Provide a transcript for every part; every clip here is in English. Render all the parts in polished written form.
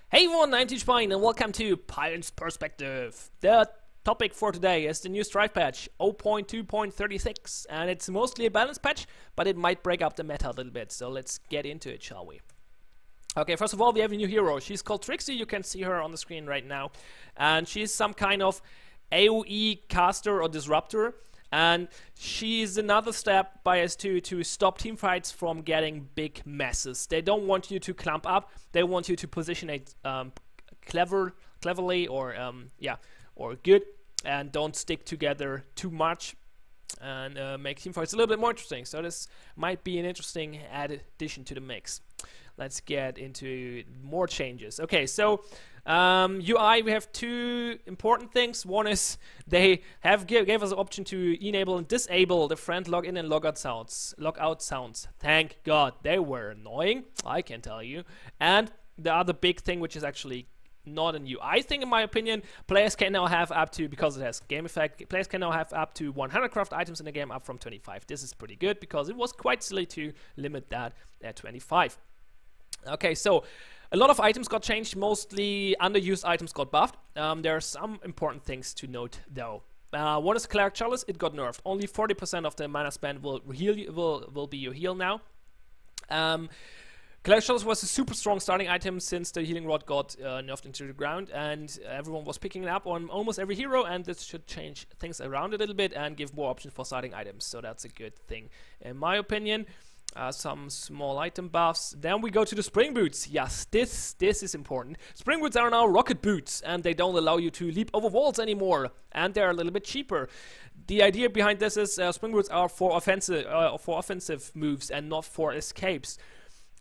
Hey everyone, I'm Pion and welcome to Pion's Perspective. The topic for today is the new Strife patch 0.2.36, and it's mostly a balance patch, but it might break up the meta a little bit, so let's get into it, shall we? Okay, first of all, we have a new hero. She's called Trixie. You can see her on the screen right now, and she's some kind of AoE caster or disruptor. And she's another step by S2 to stop team fights from getting big messes. They don't want you to clump up. They want you to position it cleverly or good, and don't stick together too much and make team fights a little bit more interesting. So this might be an interesting addition to the mix. Let's get into more changes. Okay, so UI, we have two important things. One is they gave us an option to enable and disable the friend login and logout sounds. Thank God, they were annoying, I can tell you. And the other big thing, which is actually not an UI thing in my opinion, players can now have up to, because it has game effect, players can now have up to 100 craft items in the game, up from 25. This is pretty good because it was quite silly to limit that at 25. Okay, so a lot of items got changed, mostly underused items got buffed. There are some important things to note though. One is Cleric Chalice, it got nerfed. Only 40% of the mana spend will be your heal now. Cleric Chalice was a super strong starting item since the healing rod got nerfed into the ground, and everyone was picking it up on almost every hero, and this should change things around a little bit and give more options for starting items, so that's a good thing in my opinion. Some small item buffs. Then we go to the spring boots. Yes, this is important. Spring boots are now rocket boots, and they don't allow you to leap over walls anymore, and they're a little bit cheaper. The idea behind this is spring boots are for offensive moves and not for escapes.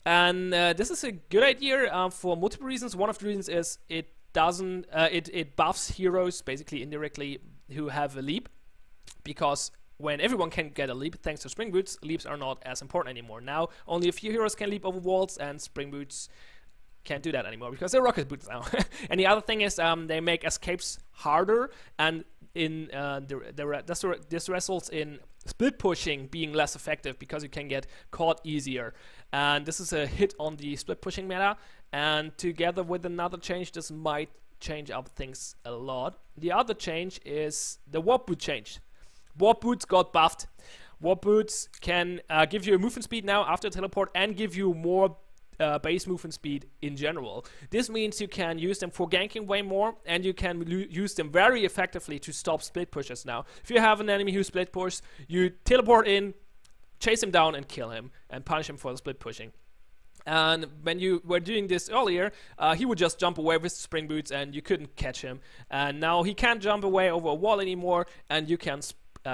And this is a good idea for multiple reasons. One of the reasons is it buffs heroes basically indirectly who have a leap, because when everyone can get a leap thanks to spring boots, leaps are not as important anymore. Now only a few heroes can leap over walls, and spring boots can't do that anymore because they're rocket boots now. And the other thing is they make escapes harder, and this results in split pushing being less effective because you can get caught easier. And this is a hit on the split pushing meta, and together with another change, this might change up things a lot. The other change is the warp boot change. Warp boots got buffed. Warp boots can give you a movement speed now after teleport, and give you more base movement speed in general. This means you can use them for ganking way more, and you can use them very effectively to stop split pushes now. If you have an enemy who split pushes, you teleport in, chase him down and kill him, and punish him for the split pushing. And when you were doing this earlier, he would just jump away with spring boots and you couldn't catch him. And now he can't jump away over a wall anymore, and you can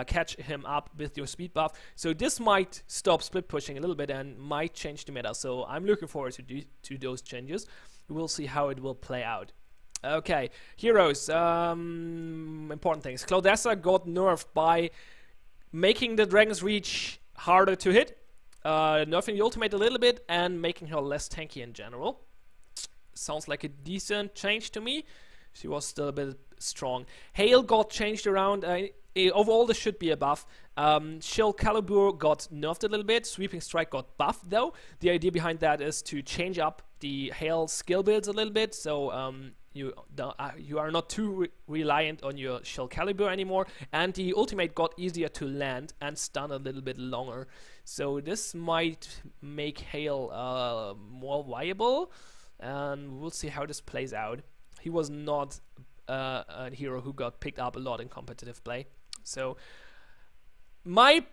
catch him up with your speed buff. So this might stop split pushing a little bit and might change the meta. So I'm looking forward to those changes. We'll see how it will play out. Okay, heroes. Important things. Claudessa got nerfed by making the Dragon's Reach harder to hit, nerfing the ultimate a little bit, and making her less tanky in general. Sounds like a decent change to me. She was still a bit strong. Hail got changed around. Overall, this should be a buff. Shield Caliber got nerfed a little bit. Sweeping Strike got buffed though. The idea behind that is to change up the Hail skill builds a little bit, so you are not too reliant on your Shield Caliber anymore. And the ultimate got easier to land and stun a little bit longer. So this might make Hail more viable, and we'll see how this plays out. He was not a hero who got picked up a lot in competitive play. So my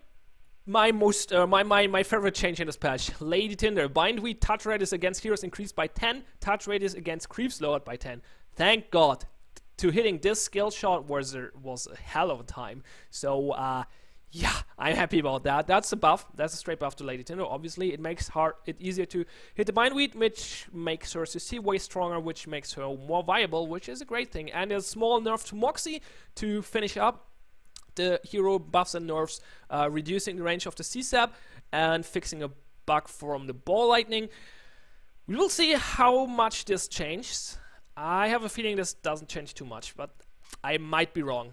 favorite change in this patch, Lady Tinder. Bindweed touch radius against heroes increased by 10, touch radius against creeps lowered by 10. Thank God. To hitting this skill shot was a hell of a time. So yeah, I'm happy about that. That's a buff. That's a straight buff to Lady Tinder. Obviously, it makes it easier to hit the Bindweed, which makes her CC way stronger, which makes her more viable, which is a great thing. And a small nerf to Moxie to finish up the hero buffs and nerfs, reducing the range of the CSAP and fixing a bug from the ball lightning. We will see how much this changes. I have a feeling this doesn't change too much, but I might be wrong.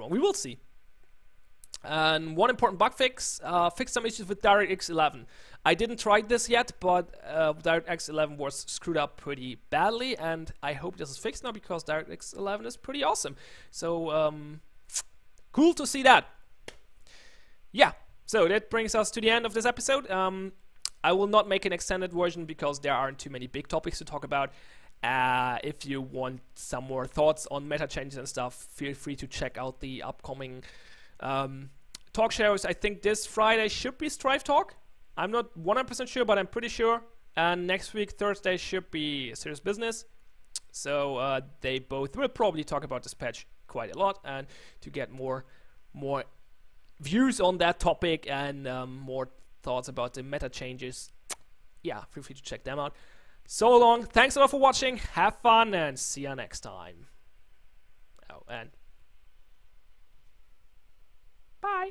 We will see. And one important bug fix, fix some issues with DirectX 11. I didn't try this yet, but DirectX 11 was screwed up pretty badly, and I hope this is fixed now because DirectX 11 is pretty awesome. So, cool to see that. Yeah, so that brings us to the end of this episode. I will not make an extended version because there aren't too many big topics to talk about. If you want some more thoughts on meta changes and stuff, feel free to check out the upcoming talk shows. I think this Friday should be Strife talk. I'm not 100% sure, but I'm pretty sure. And next week, Thursday, should be Serious Business. So they both will probably talk about this patch quite a lot, and to get more views on that topic and more thoughts about the meta changes, yeah, feel free to check them out. So long, thanks a lot for watching, have fun, and see you next time. Oh, and bye.